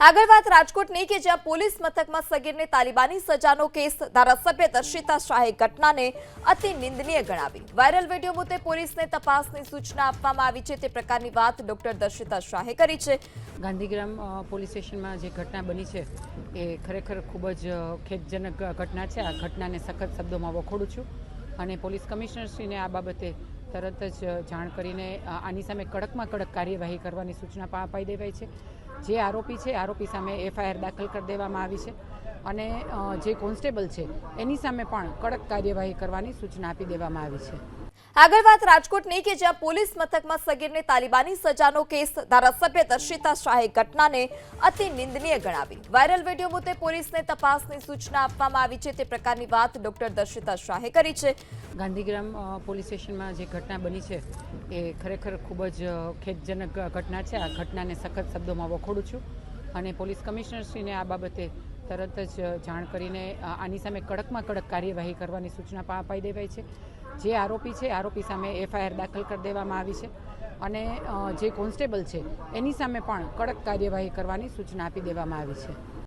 આગળ વાત રાજકોટની કે જ્યાં પોલીસ મથકમાં સગીરને તાલિબાની સજાનો કેસ ધારાસભ્ય દર્શિતા શાહે ઘટનાને અતિ નિંદનીય ગણાવી। વાયરલ વિડીયો મુદ્દે પોલીસને તપાસની સૂચના આપવામાં આવી છે તે પ્રકારની વાત ડોક્ટર દર્શિતા શાહે કરી છે। ગાંધીગ્રામ પોલીસ સ્ટેશનમાં જે ઘટના બની છે એ ખરેખર ખૂબ જ ખેદજનક ઘટના છે। આ ઘટનાને સખત શબ્દોમાં વખોડું છું અને પોલીસ કમિશનરશ્રીને આ બાબતે તરત જ જાણ કરીને આની સામે કડકમાં કડક કાર્યવાહી કરવાની સૂચના અપાઈ દેવાઈ છે। જે આરોપી છે આરોપી સામે એફઆઈઆર દાખલ કરી દેવામાં આવી છે અને જે કોન્સ્ટેબલ છે એની સામે પણ કડક કાર્યવાહી કરવાની સૂચના આપી દેવામાં આવી છે। આગળ વાત રાજકોટની કે જ્યાં પોલીસ મથકમાં સગીરને તાલિબાની સજાનો કેસ ધારાસભ્ય દર્શિતા શાહે ઘટનાને અતિ નિંદનીય ગણાવી। વાયરલ વિડીયો મુદ્દે પોલીસને તપાસની સૂચના આપવામાં આવી છે તે પ્રકારની વાત ડોક્ટર દર્શિતા શાહે કરી છે। ગાંધીગ્રામ પોલીસ સ્ટેશનમાં જે ઘટના બની છે એ ખરેખર ખૂબ જ ખેદજનક ઘટના છે। આ ઘટનાને સખત શબ્દોમાં વખોડું છું અને પોલીસ કમિશનરશ્રીને આ બાબતે તરત જ જાણ કરીને આની સામે કડકમાં કડક કાર્યવાહી કરવાની સૂચના અપાઈ દેવાઈ છે। જે આરોપી છે આરોપી સામે એફઆઈઆર દાખલ કરી દેવામાં આવી છે અને જે કોન્સ્ટેબલ છે એની સામે પણ કડક કાર્યવાહી કરવાની સૂચના આપી દેવામાં આવી છે।